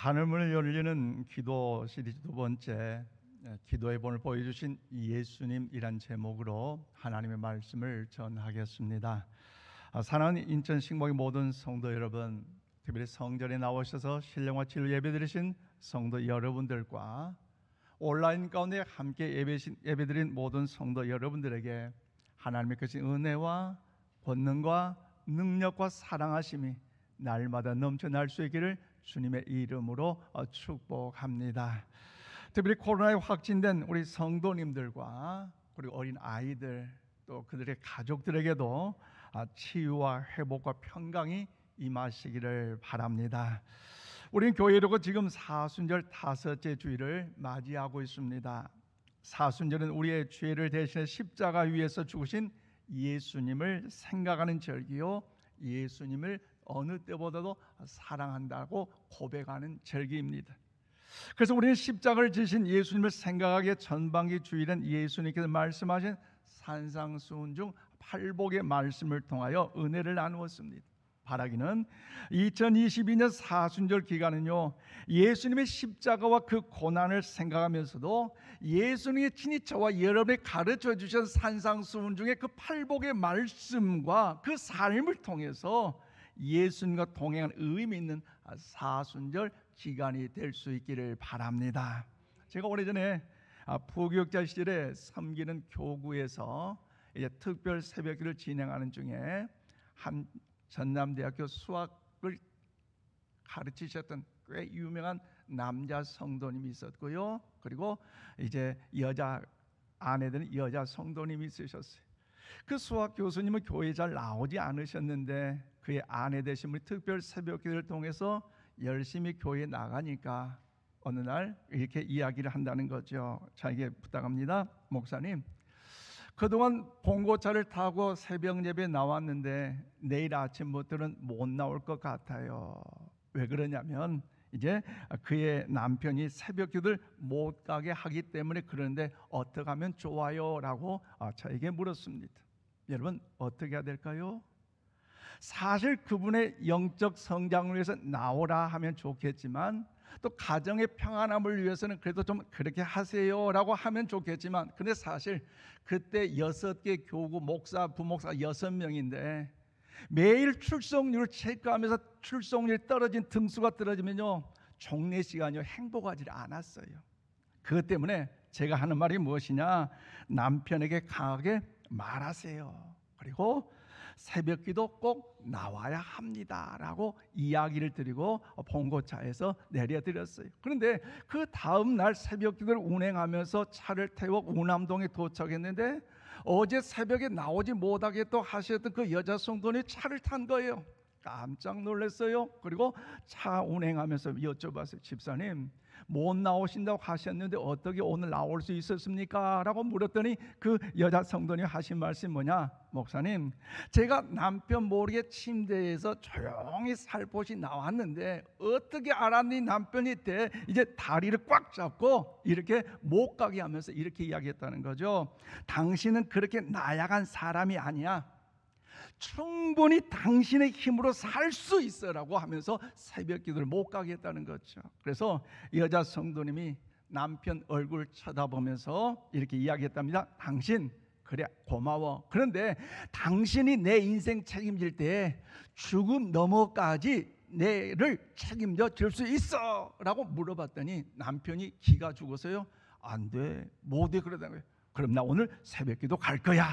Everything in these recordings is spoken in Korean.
하늘문을 열리는 기도 시리즈 두 번째, 기도의 본을 보여주신 예수님이란 제목으로 하나님의 말씀을 전하겠습니다. 사랑하는 인천 식목의 모든 성도 여러분, 특별히 성전에 나오셔서 신령과 진로 예배드리신 성도 여러분들과 온라인 가운데 함께 예배드린 모든 성도 여러분들에게 하나님의 크신 은혜와 권능과 능력과 사랑하심이 날마다 넘쳐날 수 있기를 주님의 이름으로 축복합니다. 특별히 코로나에 확진된 우리 성도님들과 그리고 어린 아이들 또 그들의 가족들에게도 치유와 회복과 평강이 임하시기를 바랍니다. 우리는 교회로 지금 사순절 5째 주일을 맞이하고 있습니다. 사순절은 우리의 죄를 대신해 십자가 위에서 죽으신 예수님을 생각하는 절기요, 예수님을 어느 때보다도 사랑한다고 고백하는 절기입니다. 그래서 우리는 십자가를 지신 예수님을 생각하기에 전반기 주일엔 예수님께서 말씀하신 산상수훈 중 팔복의 말씀을 통하여 은혜를 나누었습니다. 바라기는 2022년 사순절 기간은요, 예수님의 십자가와 그 고난을 생각하면서도 예수님이 친히 저와 여러분에게 가르쳐 주신 산상수훈 중에 그 팔복의 말씀과 그 삶을 통해서 예수님과 동행한 의미 있는 사순절 기간이 될 수 있기를 바랍니다. 제가 오래전에 부교육자 시절에 섬기는 교구에서 이제 특별 새벽기를 진행하는 중에 한 전남대학교 수학을 가르치셨던 꽤 유명한 남자 성도님이 있었고요, 그리고 이제 여자 아내들은 여자 성도님이 있으셨어요. 그 수학 교수님은 교회에 잘 나오지 않으셨는데 그의 아내 되신 분이 특별 새벽기를 통해서 열심히 교회에 나가니까 어느 날 이렇게 이야기를 한다는 거죠. 자에게 부탁합니다. 목사님, 그동안 봉고차를 타고 새벽 예배에 나왔는데 내일 아침부터는 못 나올 것 같아요. 왜 그러냐면 이제 그의 남편이 새벽 기도를 못 가게 하기 때문에 그러는데 어떻게 하면 좋아요? 라고 저에게 물었습니다. 여러분, 어떻게 해야 될까요? 사실 그분의 영적 성장을 위해서 나오라 하면 좋겠지만, 또 가정의 평안함을 위해서는 그래도 좀 그렇게 하세요라고 하면 좋겠지만, 근데 사실 그때 6개 교구 목사 부목사 6명인데 매일 출석률을 체크하면서 출석률이 떨어진 등수가 떨어지면요, 종례 시간이 행복하지 않았어요. 그것 때문에 제가 하는 말이 무엇이냐, 남편에게 강하게 말하세요. 그리고 새벽기도 꼭 나와야 합니다라고 이야기를 드리고 봉고차에서 내려드렸어요. 그런데 그 다음 날 새벽기도를 운행하면서 차를 태워 우남동에 도착했는데 어제 새벽에 나오지 못하게 또 하셨던 그 여자 성도님이 차를 탄 거예요. 깜짝 놀랐어요. 그리고 차 운행하면서 여쭤봤어요. 집사님, 못 나오신다고 하셨는데 어떻게 오늘 나올 수 있었습니까? 라고 물었더니 그 여자 성도님 하신 말씀이 뭐냐, 목사님, 제가 남편 모르게 침대에서 조용히 살포시 나왔는데 어떻게 알았니 남편이 돼 이제 다리를 꽉 잡고 이렇게 못 가게 하면서 이렇게 이야기했다는 거죠. 당신은 그렇게 나약한 사람이 아니야, 충분히 당신의 힘으로 살 수 있어라고 하면서 새벽 기도를 못 가게 했다는 거죠. 그래서 여자 성도님이 남편 얼굴 쳐다보면서 이렇게 이야기했답니다. 당신 그래 고마워. 그런데 당신이 내 인생 책임질 때 죽음 넘어까지 내를 책임져 줄 수 있어? 라고 물어봤더니 남편이 기가 죽어서요, 안 돼, 못해 그러다는 거예요. 그럼 나 오늘 새벽 기도 갈 거야.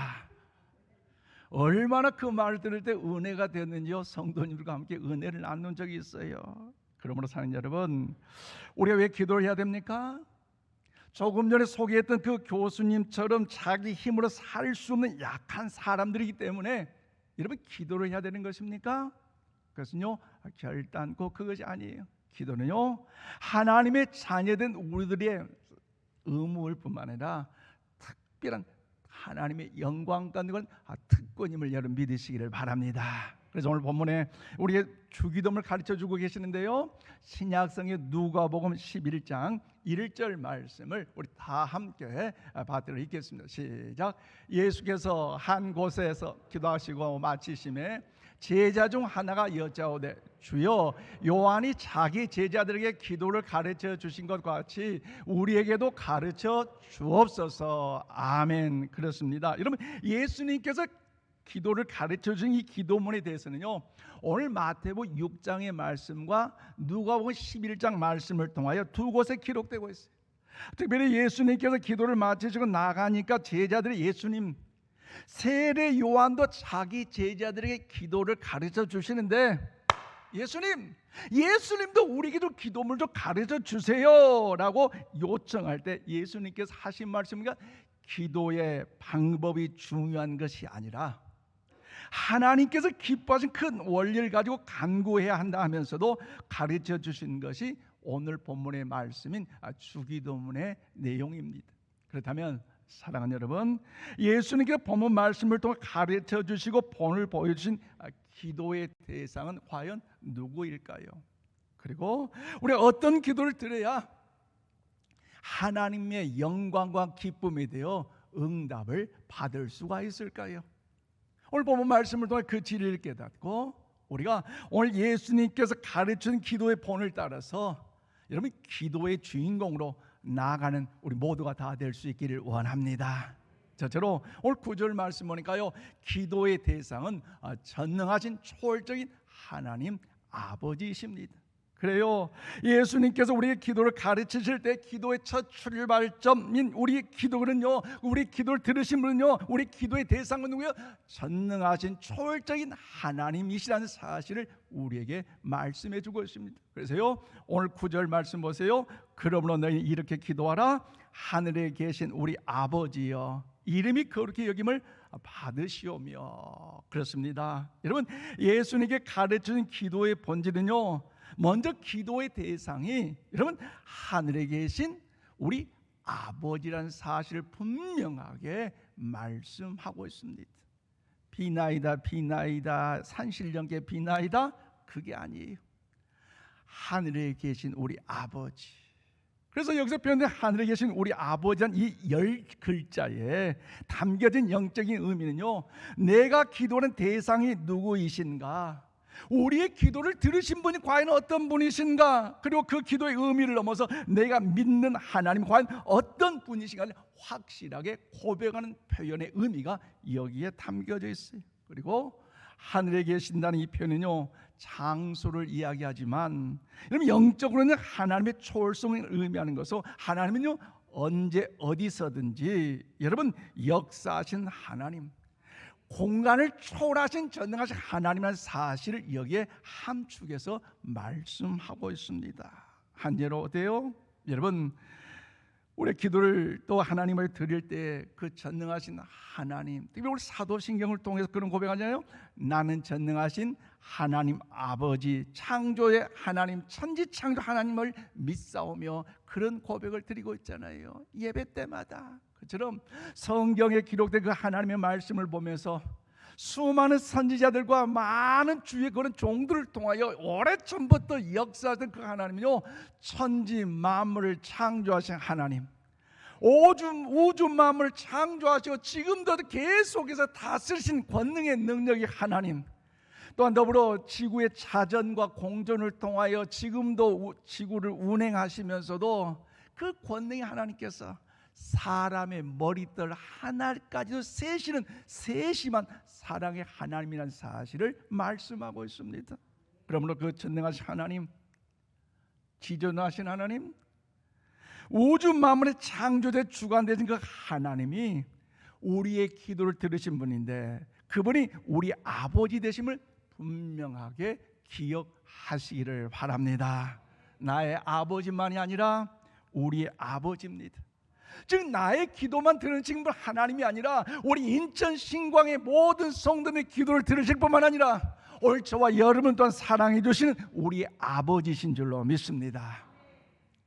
얼마나 그 말을 들을 때 은혜가 됐는지요. 성도님들과 함께 은혜를 나눈 적이 있어요. 그러므로 사는 여러분, 우리가 왜 기도를 해야 됩니까? 조금 전에 소개했던 그 교수님처럼 자기 힘으로 살 수 없는 약한 사람들이기 때문에 여러분, 기도를 해야 되는 것입니까? 그것은요, 결단코 그것이 아니에요. 기도는요, 하나님의 자녀된 우리들의 의무일 뿐만 아니라 특별한 하나님의 영광과 특권임을 여러분 믿으시기를 바랍니다. 그래서 오늘 본문에 우리의 주기도문을 가르쳐주고 계시는데요, 신약성의 누가복음 11장 1절 말씀을 우리 다 함께 받들어 읽겠습니다. 시작. 예수께서 한 곳에서 기도하시고 마치심에 제자 중 하나가 여짜오되 주여 요한이 자기 제자들에게 기도를 가르쳐 주신 것과 같이 우리에게도 가르쳐 주옵소서. 아멘. 그렇습니다. 여러분, 예수님께서 기도를 가르쳐 주신 이 기도문에 대해서는요, 오늘 마태복음 6장의 말씀과 누가복음 11장 말씀을 통하여 두 곳에 기록되고 있어요. 특별히 예수님께서 기도를 마치시고 나가니까 제자들이 예수님, 세례 요한도 자기 제자들에게 기도를 가르쳐 주시는데 예수님도 우리에게도 기도물 좀 가르쳐 주세요라고 요청할 때 예수님께서 하신 말씀은 기도의 방법이 중요한 것이 아니라 하나님께서 기뻐하신 큰 원리를 가지고 간구해야 한다 하면서도 가르쳐 주신 것이 오늘 본문의 말씀인 주기도문의 내용입니다. 그렇다면 사랑하는 여러분, 예수님께서 본문 말씀을 통해 가르쳐 주시고 본을 보여주신 기도의 대상은 과연 누구일까요? 그리고 우리가 어떤 기도를 드려야 하나님의 영광과 기쁨에 대해 응답을 받을 수가 있을까요? 오늘 본문 말씀을 통해 그 진리를 깨닫고 우리가 오늘 예수님께서 가르친 기도의 본을 따라서 여러분 기도의 주인공으로 나아가는 우리 모두가 다 될 수 있기를 원합니다. 저처럼 오늘 9절 말씀 보니까요, 기도의 대상은 전능하신 초월적인 하나님 아버지이십니다. 그래요, 예수님께서 우리의 기도를 가르치실 때 기도의 첫 출발점인 우리 기도는요, 우리 기도를 들으신 분은요, 우리 기도의 대상은 누구요? 전능하신 초월적인 하나님이시라는 사실을 우리에게 말씀해 주고 있습니다. 그래서요, 오늘 9절 말씀 보세요. 그러므로 너희 이렇게 기도하라. 하늘에 계신 우리 아버지여, 이름이 거룩히 여김을 받으시오며. 그렇습니다. 여러분, 예수님께 가르치는 기도의 본질은요, 먼저 기도의 대상이 여러분 하늘에 계신 우리 아버지라는 사실을 분명하게 말씀하고 있습니다. 비나이다 비나이다 산신령께 비나이다, 그게 아니에요. 하늘에 계신 우리 아버지. 그래서 여기서 표현된 하늘에 계신 우리 아버지란 이 10글자에 담겨진 영적인 의미는요, 내가 기도하는 대상이 누구이신가, 우리의 기도를 들으신 분이 과연 어떤 분이신가, 그리고 그 기도의 의미를 넘어서 내가 믿는 하나님이 과연 어떤 분이신가를 확실하게 고백하는 표현의 의미가 여기에 담겨져 있어요. 그리고 하늘에 계신다는 이 표현은요, 장소를 이야기하지만 여러분 영적으로는 하나님의 초월성을 의미하는 것으로, 하나님은요 언제 어디서든지 여러분 역사하신 하나님, 공간을 초월하신 전능하신 하나님이라는 사실을 여기에 함축해서 말씀하고 있습니다. 한 예로 어때요? 여러분, 우리 기도를 또 하나님을 드릴 때 그 전능하신 하나님, 특히 우리 사도신경을 통해서 그런 고백하잖아요. 나는 전능하신 하나님 아버지, 창조의 하나님, 천지창조 하나님을 믿사오며, 그런 고백을 드리고 있잖아요, 예배 때마다. 그처럼 성경에 기록된 그 하나님의 말씀을 보면서 수많은 선지자들과 많은 주의 그런 종들을 통하여 오래전부터 역사하던 그 하나님은요, 천지 만물을 창조하신 하나님, 우주 만물을 창조하시고 지금도 계속해서 다스리신 권능의 능력의 하나님, 또한 더불어 지구의 자전과 공전을 통하여 지금도 지구를 운행하시면서도 그 권능의 하나님께서 사람의 머리털 하나까지도 세시는 세심한 사랑의 하나님이라는 사실을 말씀하고 있습니다. 그러므로 그 전능하신 하나님, 지존하신 하나님, 우주 만물의 창조대 주관되신 그 하나님이 우리의 기도를 들으신 분인데, 그분이 우리 아버지 되심을 분명하게 기억하시기를 바랍니다. 나의 아버지만이 아니라 우리의 아버지입니다. 즉 나의 기도만 들으신 분 하나님이 아니라 우리 인천 신광의 모든 성도의 기도를 들으실 뿐만 아니라 오늘 저와 여러분 또한 사랑해 주시는 우리 아버지신 줄로 믿습니다.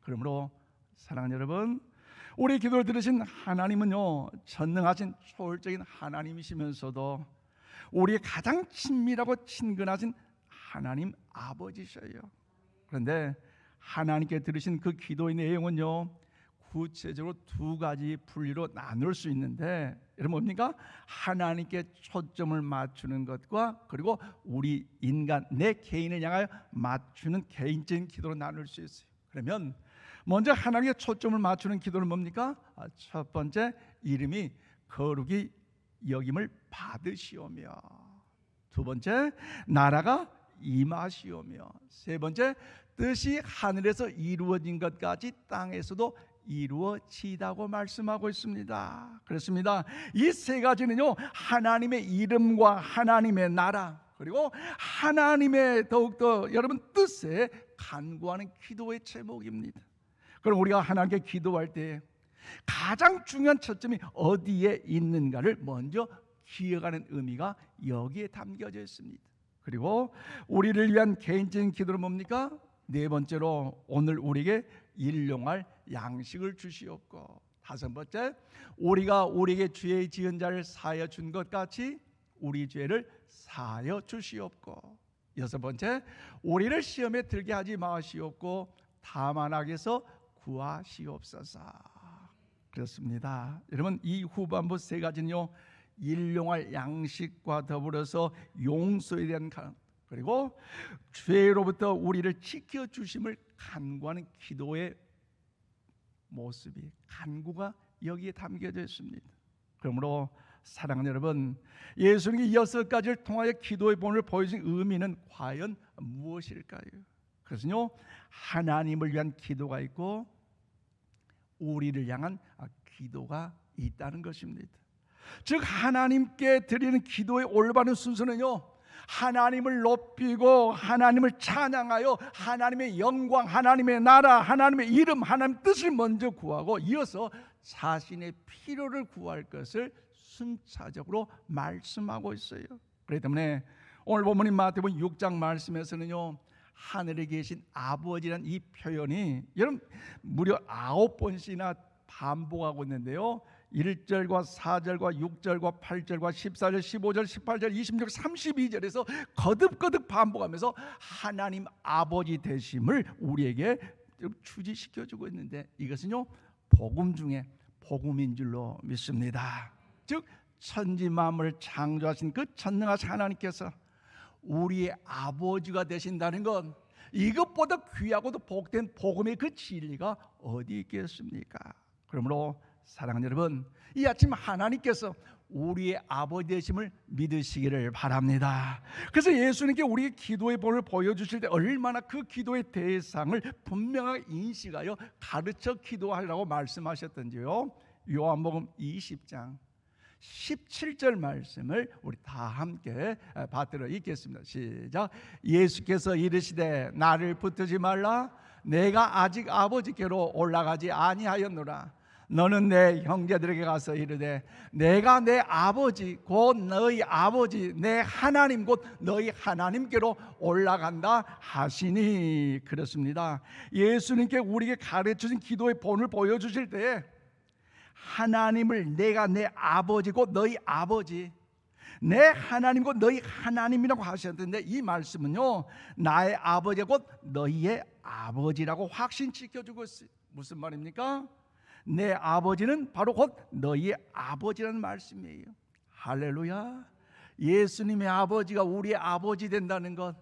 그러므로 사랑하는 여러분, 우리 기도를 들으신 하나님은요, 전능하신 초월적인 하나님이시면서도 우리의 가장 친밀하고 친근하신 하나님 아버지셔요. 그런데 하나님께 들으신 그 기도의 내용은요, 구체적으로 두 가지 분리로 나눌 수 있는데, 여러분 뭡니까? 하나님께 초점을 맞추는 것과 그리고 우리 인간 내 개인을 향하여 맞추는 개인적인 기도로 나눌 수 있어요. 그러면 먼저 하나님께 초점을 맞추는 기도는 뭡니까? 첫 번째, 이름이 거룩히 여김을 받으시오며, 두 번째, 나라가 임하시오며, 세 번째, 뜻이 하늘에서 이루어진 것 같이 땅에서도 이루어지다고 말씀하고 있습니다. 그렇습니다. 이 세 가지는요, 하나님의 이름과 하나님의 나라 그리고 하나님의 더욱더 여러분 뜻에 간구하는 기도의 제목입니다. 그럼 우리가 하나님께 기도할 때 가장 중요한 초점이 어디에 있는가를 먼저 기억하는 의미가 여기에 담겨져 있습니다. 그리고 우리를 위한 개인적인 기도는 뭡니까? 네 번째로, 오늘 우리에게 일용할 양식을 주시옵고, 다섯 번째, 우리가 우리에게 죄 지은 자를 사하여 준 것 같이 우리 죄를 사하여 주시옵고, 여섯 번째, 우리를 시험에 들게 하지 마시옵고 다만 악에서 구하시옵소서. 그렇습니다. 여러분, 이 후반부 세 가지는요, 일용할 양식과 더불어서 용서에 대한 그리고 죄로부터 우리를 지켜주심을 간구하는 기도의 모습이, 간구가 여기에 담겨져 있습니다. 그러므로 사랑하는 여러분, 예수님이 6가지를 통하여 기도의 본을 보여준 의미는 과연 무엇일까요? 그것은요, 하나님을 위한 기도가 있고 우리를 향한 기도가 있다는 것입니다. 즉 하나님께 드리는 기도의 올바른 순서는요, 하나님을 높이고 하나님을 찬양하여 하나님의 영광, 하나님의 나라, 하나님의 이름, 하나님의 뜻을 먼저 구하고 이어서 자신의 필요를 구할 것을 순차적으로 말씀하고 있어요. 그렇기 때문에 오늘 본문인 마태복음 6장 말씀에서는요, 하늘에 계신 아버지라는 이 표현이 여러분 무려 9번씩이나 반복하고 있는데요, 1절과 4절과 6절과 8절과 14절, 15절, 18절, 26, 32절에서 거듭거듭 반복하면서 하나님 아버지 되심을 우리에게 추지시켜주고 있는데, 이것은요 복음 중에 복음인 줄로 믿습니다. 즉 천지 만물을 창조하신 그 전능하신 하나님께서 우리의 아버지가 되신다는 건 이것보다 귀하고도 복된 복음의 그 진리가 어디 있겠습니까? 그러므로 사랑하는 여러분, 이 아침 하나님께서 우리의 아버지 되심을 믿으시기를 바랍니다. 그래서 예수님께 우리의 기도의 본을 보여주실 때 얼마나 그 기도의 대상을 분명하게 인식하여 가르쳐 기도하라고 말씀하셨던지요, 요한복음 20장 17절 말씀을 우리 다 함께 받들어 읽겠습니다. 시작. 예수께서 이르시되 나를 붙들지 말라, 내가 아직 아버지께로 올라가지 아니하였노라. 너는 내 형제들에게 가서 이르되 내가 내 아버지 곧 너희 아버지 내 하나님 곧 너희 하나님께로 올라간다 하시니. 그렇습니다. 예수님께 우리에게 가르쳐진 기도의 본을 보여주실 때에 하나님을 내가 내 아버지 곧 너희 아버지, 내 하나님 곧 너희 하나님이라고 하셨는데, 이 말씀은요 나의 아버지 곧 너희의 아버지라고 확신시켜주고 있어요. 무슨 말입니까? 내 아버지는 바로 곧 너희의 아버지라는 말씀이에요. 할렐루야. 예수님의 아버지가 우리의 아버지 된다는 것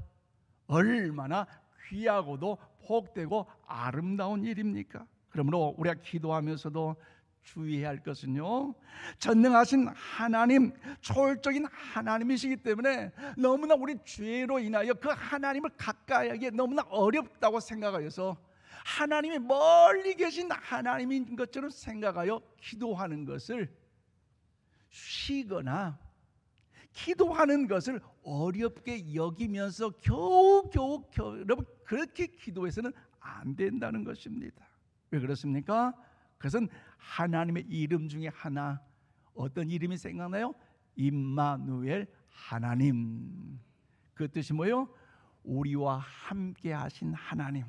얼마나 귀하고도 복되고 아름다운 일입니까? 그러므로 우리가 기도하면서도 주의해야 할 것은요, 전능하신 하나님, 초월적인 하나님이시기 때문에 너무나 우리 죄로 인하여 그 하나님을 가까이 하기 너무나 어렵다고 생각하여서 하나님이 멀리 계신 하나님인 것처럼 생각하여 기도하는 것을 쉬거나 기도하는 것을 어렵게 여기면서 겨우 여러분 그렇게 기도해서는 안 된다는 것입니다. 왜 그렇습니까? 그것은 하나님의 이름 중에 하나, 어떤 이름이 생각나요? 임마누엘, 하나님. 그 뜻이 뭐예요? 우리와 함께 하신 하나님.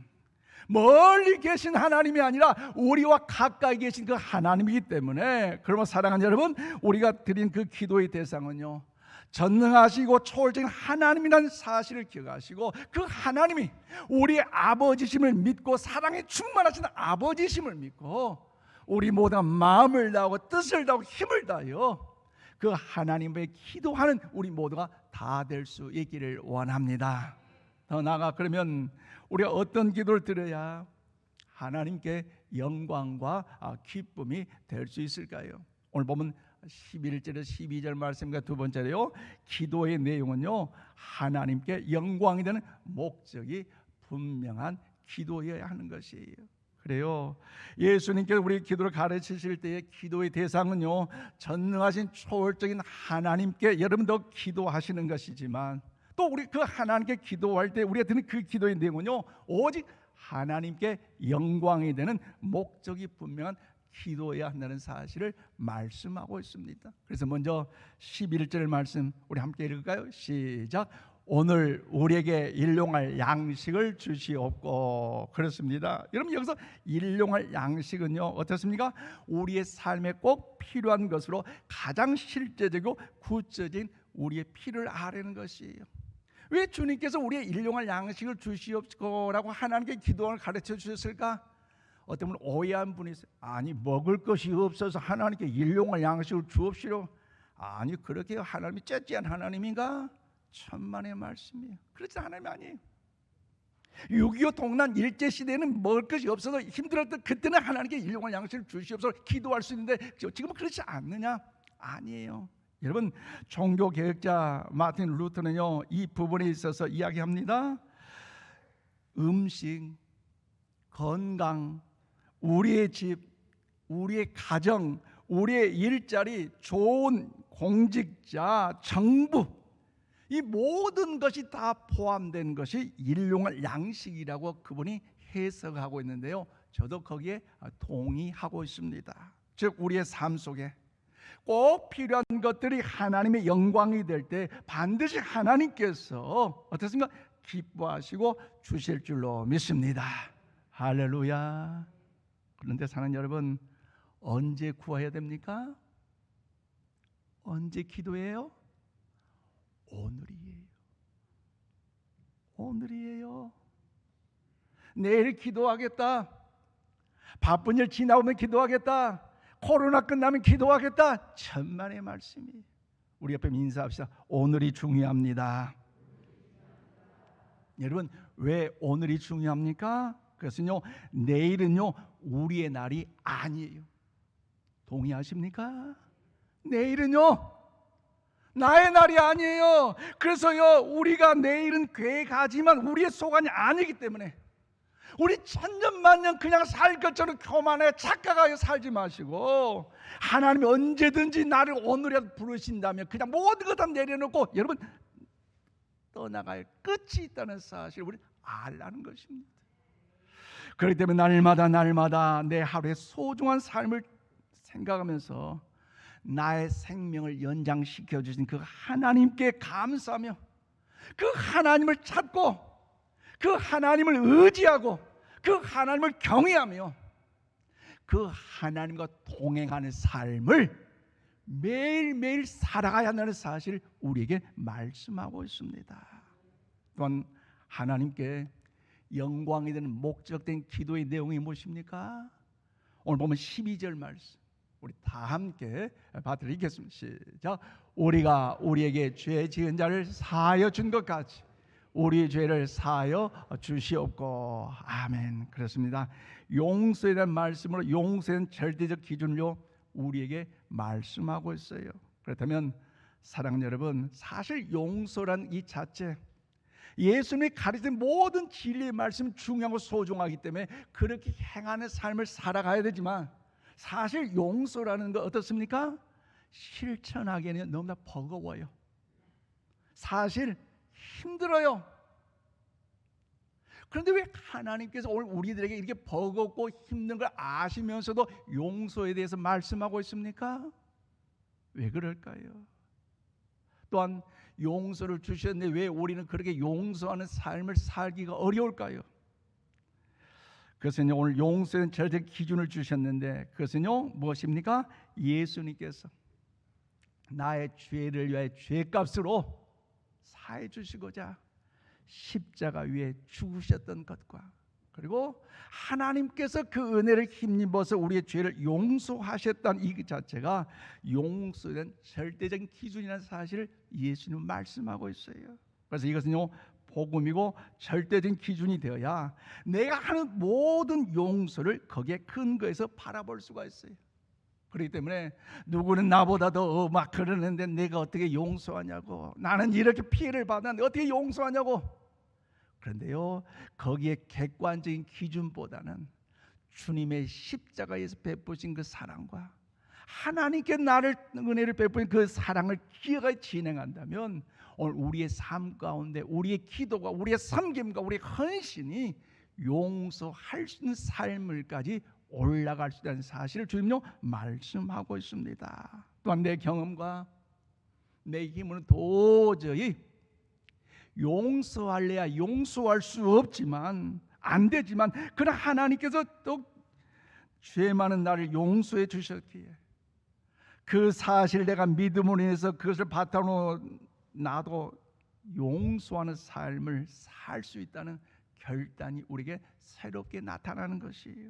멀리 계신 하나님이 아니라 우리와 가까이 계신 그 하나님이기 때문에, 그러면 사랑하는 여러분, 우리가 드린 그 기도의 대상은요, 전능하시고 초월적인 하나님이라는 사실을 기억하시고 그 하나님이 우리의 아버지심을 믿고 사랑에 충만하신 아버지심을 믿고 우리 모두가 마음을 다하고 뜻을 다하고 힘을 다하여 그 하나님의 기도하는 우리 모두가 다 될 수 있기를 원합니다. 더 나아가 그러면 우리가 어떤 기도를 드려야 하나님께 영광과 기쁨이 될 수 있을까요? 오늘 보면 11절에서 12절 말씀과 두 번째로요, 기도의 내용은요, 하나님께 영광이 되는 목적이 분명한 기도여야 하는 것이에요. 그래요, 예수님께서 우리 기도를 가르치실 때의 기도의 대상은요, 전능하신 초월적인 하나님께 여러분도 기도하시는 것이지만, 또 우리 그 하나님께 기도할 때 우리가 드는 그 기도의 내용은요, 오직 하나님께 영광이 되는 목적이 분명한 기도해야 한다는 사실을 말씀하고 있습니다. 그래서 먼저 11절 말씀 우리 함께 읽을까요? 시작. 오늘 우리에게 일용할 양식을 주시옵고. 그렇습니다. 여러분, 여기서 일용할 양식은요, 어떻습니까? 우리의 삶에 꼭 필요한 것으로 가장 실제적이고 구체적인 우리의 필요를 아뢰는 것이에요. 왜 주님께서 우리의 일용할 양식을 주시옵고라고 하나님께 기도를 가르쳐 주셨을까? 어떤 분은 오해한 분이 있어요. 아니, 먹을 것이 없어서 하나님께 일용할 양식을 주옵시오. 아니, 그렇게 하나님이 째째한 하나님인가? 천만의 말씀이에요. 그렇지, 하나님이 아니에요. 6.25 동란 일제시대에는 먹을 것이 없어서 힘들었던 그때는 하나님께 일용할 양식을 주시옵소서 기도할 수 있는데 지금은 그렇지 않느냐? 아니에요. 여러분, 종교개혁자 마틴 루터는요, 이 부분에 있어서 이야기합니다. 음식, 건강, 우리의 집, 우리의 가정, 우리의 일자리, 좋은 공직자, 정부, 이 모든 것이 다 포함된 것이 일용할 양식이라고 그분이 해석하고 있는데요, 저도 거기에 동의하고 있습니다. 즉, 우리의 삶 속에 꼭 필요한 것들이 하나님의 영광이 될 때 반드시 하나님께서 어떻습니까? 기뻐하시고 주실 줄로 믿습니다. 할렐루야. 그런데 사랑하는 여러분, 언제 구해야 됩니까? 언제 기도해요? 오늘이에요. 오늘이에요. 내일 기도하겠다. 바쁜 일 지나오면 기도하겠다. 코로나 끝나면 기도하겠다. 천만의 말씀이에요. 우리 옆에 인사합시다. 오늘이 중요합니다. 여러분, 왜 오늘이 중요합니까? 그것은요, 내일은요 우리의 날이 아니에요. 동의하십니까? 내일은요 나의 날이 아니에요. 그래서요, 우리가 내일은 계획하지만 우리의 소관이 아니기 때문에 우리 천년만년 그냥 살 것처럼 교만해 착각하여 살지 마시고, 하나님이 언제든지 나를 오늘이라도 부르신다면 그냥 모든 것 다 내려놓고 여러분 떠나갈 끝이 있다는 사실을 우리 알라는 것입니다. 그렇기 때문에 날마다 내 하루의 소중한 삶을 생각하면서 나의 생명을 연장시켜 주신 그 하나님께 감사하며 그 하나님을 찾고 그 하나님을 의지하고 그 하나님을 경외하며 그 하나님과 동행하는 삶을 매일매일 살아가야 한다는 사실을 우리에게 말씀하고 있습니다. 또한 하나님께 영광이 되는 목적된 기도의 내용이 무엇입니까? 오늘 보면 12절 말씀 우리 다 함께 받들어 읽겠습니다. 시작. 우리가 우리에게 죄 지은 자를 사하여 준 것 같이 우리 죄를 사하여 주시옵고. 아멘. 그렇습니다. 용서에 대한 말씀으로 용서는 절대적 기준으로 우리에게 말씀하고 있어요. 그렇다면 사랑하는 여러분, 사실 용서란 이 자체, 예수님이 가르친 모든 진리의 말씀 중요하고 소중하기 때문에 그렇게 행하는 삶을 살아가야 되지만, 사실 용서라는 거 어떻습니까? 실천하기에는 너무나 버거워요. 사실 힘들어요. 그런데 왜 하나님께서 오늘 우리들에게 이렇게 버겁고 힘든 걸 아시면서도 용서에 대해서 말씀하고 있습니까? 왜 그럴까요? 또한 용서를 주셨는데 왜 우리는 그렇게 용서하는 삶을 살기가 어려울까요? 그것은요, 오늘 용서는 절대 기준을 주셨는데 그것은요 무엇입니까? 예수님께서 나의 죄를 위하여 죄값으로 사해 주시고자 십자가 위에 죽으셨던 것과, 그리고 하나님께서 그 은혜를 힘입어서 우리의 죄를 용서하셨다는 이 자체가 용서에 대한 절대적인 기준이라는 사실을 예수님은 말씀하고 있어요. 그래서 이것은요, 복음이고 절대적인 기준이 되어야 내가 하는 모든 용서를 거기에 근거해서 바라볼 수가 있어요. 그렇기 때문에 누구는 나보다 더 막 그러는데 내가 어떻게 용서하냐고, 나는 이렇게 피해를 받았는데 어떻게 용서하냐고. 그런데요, 거기에 객관적인 기준보다는 주님의 십자가에서 베푸신 그 사랑과 하나님께 나를 은혜를 베푸신 그 사랑을 기억하여 진행한다면 오늘 우리의 삶 가운데 우리의 기도가, 우리의 섬김과 우리의 헌신이 용서할 수 있는 삶을까지 올라갈 수 있다는 사실을 주님요 말씀하고 있습니다. 또한 내 경험과 내 힘으로는 도저히 용서할래야 용서할 수 없지만, 안 되지만, 그러나 하나님께서 또 죄 많은 나를 용서해 주셨기에 그 사실을 내가 믿음으로 인해서 그것을 바탕으로 나도 용서하는 삶을 살 수 있다는 결단이 우리에게 새롭게 나타나는 것이에요.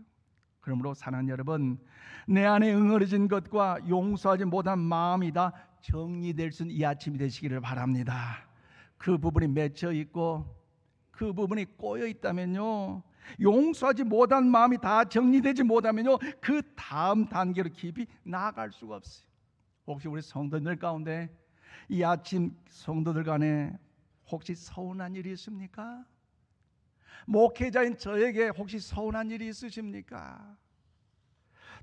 그러므로 사랑하는 여러분, 내 안에 응어려진 것과 용서하지 못한 마음이 다 정리될 수 있는 이 아침이 되시기를 바랍니다. 그 부분이 맺혀 있고 그 부분이 꼬여 있다면요, 용서하지 못한 마음이 다 정리되지 못하면요, 그 다음 단계로 깊이 나아갈 수가 없어요. 혹시 우리 성도들 가운데 이 아침 성도들 간에 혹시 서운한 일이 있습니까? 목회자인 저에게 혹시 서운한 일이 있으십니까?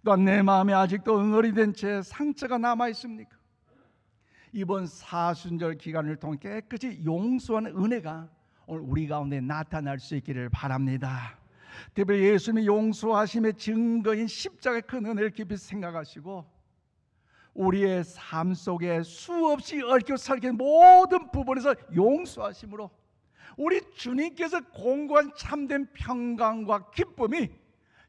또한 내 마음에 아직도 응어리 된 채 상처가 남아 있습니까? 이번 사순절 기간을 통해 깨끗이 용서하는 은혜가 오늘 우리 가운데 나타날 수 있기를 바랍니다. 특별히 예수님의 용서하심의 증거인 십자가의 큰 은혜를 깊이 생각하시고 우리의 삶 속에 수없이 얽혀 살긴 모든 부분에서 용서하심으로 우리 주님께서 공고한 참된 평강과 기쁨이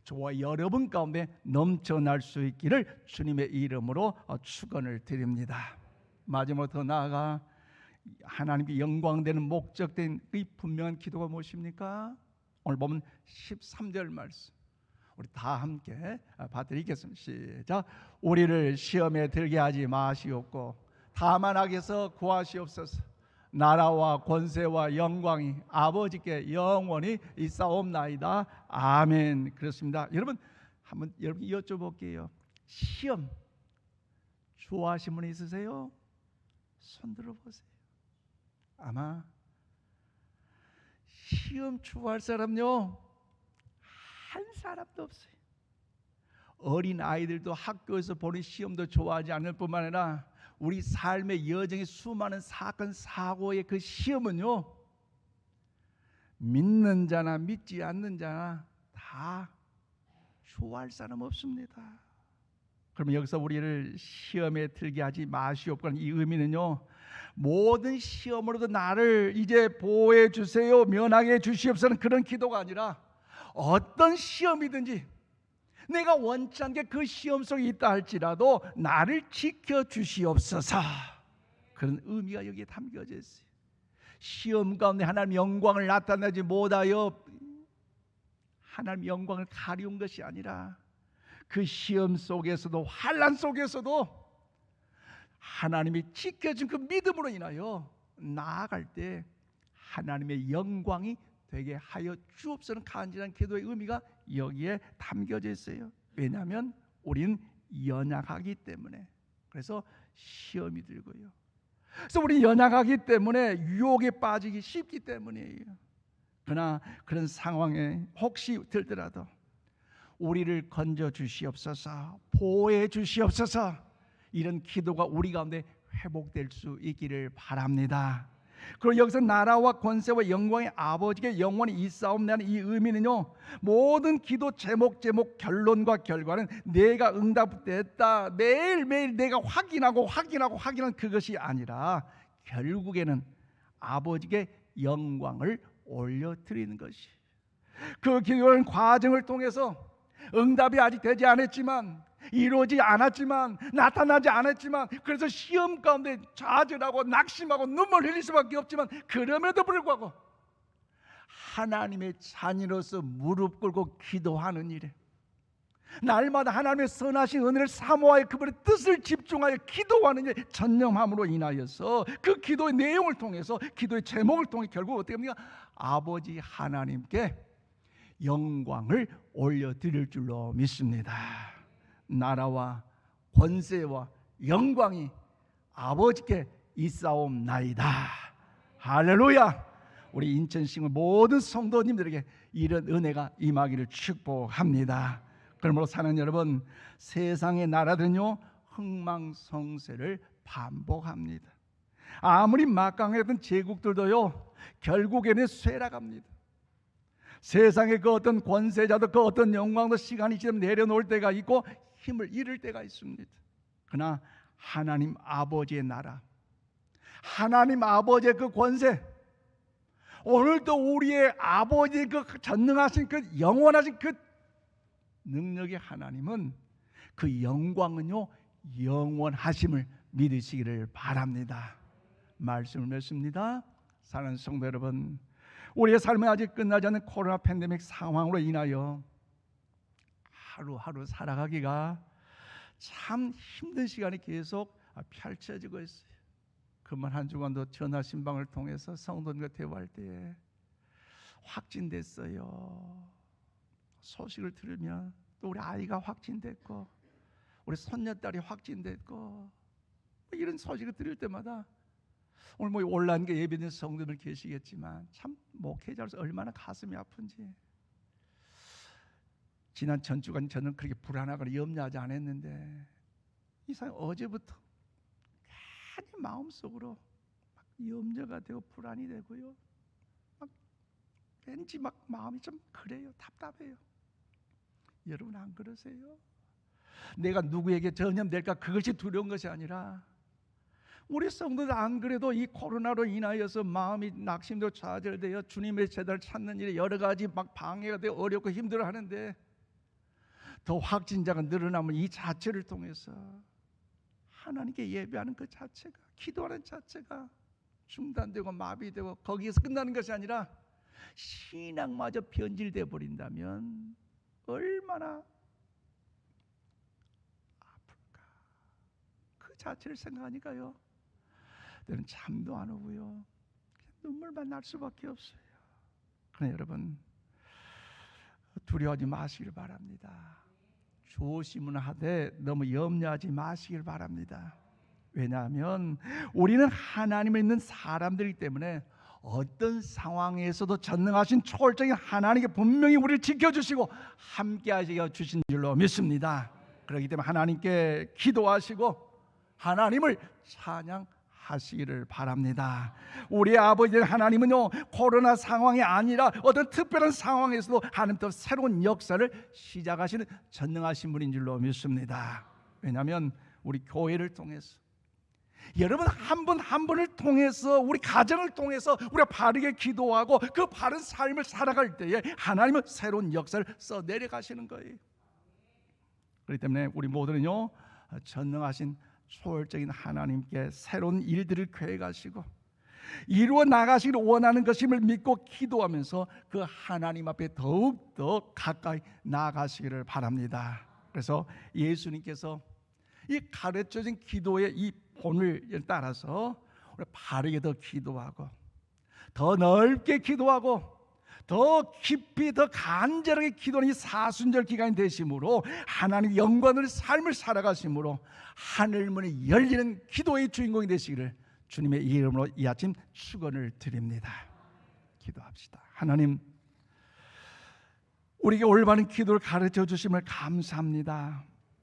저와 여러분 가운데 넘쳐날 수 있기를 주님의 이름으로 축원을 드립니다. 마지막으로 더 나아가 하나님께 영광되는 목적된 이 분명한 기도가 무엇입니까? 오늘 보면 13절 말씀 우리 다 함께 받드리겠습니다. 시작. 우리를 시험에 들게 하지 마시옵고 다만 악에서 구하시옵소서. 나라와 권세와 영광이 아버지께 영원히 있사옵나이다. 아멘. 그렇습니다. 여러분 한번 여러분 여쭤볼게요. 시험 좋아하시는 분 있으세요? 손 들어보세요. 아마 시험 좋아할 사람요 한 사람도 없어요. 어린 아이들도 학교에서 보는 시험도 좋아하지 않을 뿐만 아니라 우리 삶의 여정의 수많은 사건 사고의 그 시험은요 믿는 자나 믿지 않는 자나 다 좋아할 사람 없습니다. 그러면 여기서 우리를 시험에 들게 하지 마시옵고는 이 의미는요, 모든 시험으로도 나를 이제 보호해 주세요, 면하게 주시옵소서는 그런 기도가 아니라 어떤 시험이든지 내가 원치 않게 그 시험 속에 있다 할지라도 나를 지켜주시옵소서, 그런 의미가 여기에 담겨져 있어요. 시험 가운데 하나님의 영광을 나타내지 못하여 하나님의 영광을 가리운 것이 아니라 그 시험 속에서도 환난 속에서도 하나님이 지켜준 그 믿음으로 인하여 나아갈 때 하나님의 영광이 되게 하여 주옵소서 간절한 기도의 의미가 여기에 담겨져 있어요. 왜냐하면 우리는 연약하기 때문에. 그래서 시험이 들고요. 그래서 우리 연약하기 때문에 유혹에 빠지기 쉽기 때문이에요. 그러나 그런 상황에 혹시 들더라도 우리를 건져 주시옵소서, 보호해 주시옵소서, 이런 기도가 우리 가운데 회복될 수 있기를 바랍니다. 그리고 여기서 나라와 권세와 영광의 아버지께 영원히 있사옵나는 이 의미는요, 모든 기도 제목 결론과 결과는 내가 응답됐다 매일매일 내가 확인하고 그것이 아니라 결국에는 아버지께 영광을 올려드리는 것이, 그 기도하는 과정을 통해서 응답이 아직 되지 않았지만, 이루어지지 않았지만, 나타나지 않았지만, 그래서 시험 가운데 좌절하고 낙심하고 눈물 흘릴 수밖에 없지만, 그럼에도 불구하고 하나님의 자녀로서 무릎 꿇고 기도하는 일에, 날마다 하나님의 선하신 은혜를 사모하여 그분의 뜻을 집중하여 기도하는 일에 전념함으로 인하여서 그 기도의 내용을 통해서, 기도의 제목을 통해 결국 어떻게 합니까? 아버지 하나님께 영광을 올려드릴 줄로 믿습니다. 나라와 권세와 영광이 아버지께 있사옵나이다. 할렐루야. 우리 인천시민 모든 성도님들에게 이런 은혜가 임하기를 축복합니다. 그러므로 사랑하는 여러분, 세상의 나라들은요 흥망성쇠를 반복합니다. 아무리 막강했던 제국들도요 결국에는 쇠락합니다. 세상의 그 어떤 권세자도 그 어떤 영광도 시간이 지나면 내려놓을 때가 있고 힘을 잃을 때가 있습니다. 그러나 하나님 아버지의 나라, 하나님 아버지의 그 권세, 오늘도 우리의 아버지의 그 전능하신 그 영원하신 그 능력의 하나님은, 그 영광은요 영원하심을 믿으시기를 바랍니다. 말씀을 맺습니다. 사랑하는 성도 여러분, 우리의 삶은 아직 끝나지 않는 코로나 팬데믹 상황으로 인하여 하루하루 살아가기가 참 힘든 시간이 계속 펼쳐지고 있어요. 그만 한 주간도 전화 신방을 통해서 성도님과 대화할 때에 확진됐어요. 소식을 들으면 또 우리 아이가 확진됐고 우리 손녀딸이 확진됐고 이런 소식을 들을 때마다, 오늘 온라인에 예배드리는 성도들 계시겠지만 참 목회자로서 얼마나 가슴이 아픈지. 지난 전주간 저는 그렇게 불안하거나 염려하지 않았는데 이상 어제부터 괜히 마음속으로 막 염려가 되고 불안이 되고요. 막 왠지 막 마음이 좀 그래요. 답답해요. 여러분 안 그러세요? 내가 누구에게 전염될까 그것이 두려운 것이 아니라, 우리 성도들 안 그래도 이 코로나로 인하여서 마음이 낙심되고 좌절되어 주님의 제자를 찾는 일에 여러 가지 막 방해가 되어 어렵고 힘들어하는데, 더 확진자가 늘어나면 이 자체를 통해서 하나님께 예배하는 그 자체가, 기도하는 자체가 중단되고 마비되고 거기에서 끝나는 것이 아니라 신앙마저 변질되어 버린다면 얼마나 아플까. 그 자체를 생각하니까요 때는 잠도 안 오고요 눈물만 날 수밖에 없어요. 그러나 여러분 두려워하지 마시길 바랍니다. 조심은 하되 너무 염려하지 마시길 바랍니다. 왜냐하면 우리는 하나님을 믿는 사람들이기 때문에 어떤 상황에서도 전능하신 초월적인 하나님께 분명히 우리를 지켜주시고 함께 하시어 주신 줄로 믿습니다. 그렇기 때문에 하나님께 기도하시고 하나님을 찬양하시기를 바랍니다. 우리 아버지 하나님은요 코로나 상황이 아니라 어떤 특별한 상황에서도 하나님도 새로운 역사를 시작하시는 전능하신 분인 줄로 믿습니다. 왜냐하면 우리 교회를 통해서, 여러분 한 분 한 분을 통해서, 우리 가정을 통해서 우리가 바르게 기도하고 그 바른 삶을 살아갈 때에 하나님은 새로운 역사를 써내려 가시는 거예요. 그렇기 때문에 우리 모두는요 전능하신 초월적인 하나님께 새로운 일들을 계획하시고 이루어 나가시기를 원하는 것임을 믿고 기도하면서 그 하나님 앞에 더욱더 가까이 나아가시기를 바랍니다. 그래서 예수님께서 이 가르쳐진 기도의 이 본을 따라서 우리 바르게 더 기도하고 더 넓게 기도하고 더 깊이 더 간절하게 기도하는 이 사순절 기간이 되심으로 하나님의 영광의 삶을 살아가심으로 하늘문이 열리는 기도의 주인공이 되시기를 주님의 이름으로 이 아침 축원을 드립니다. 기도합시다. 하나님, 우리에게 올바른 기도를 가르쳐 주심을 감사합니다.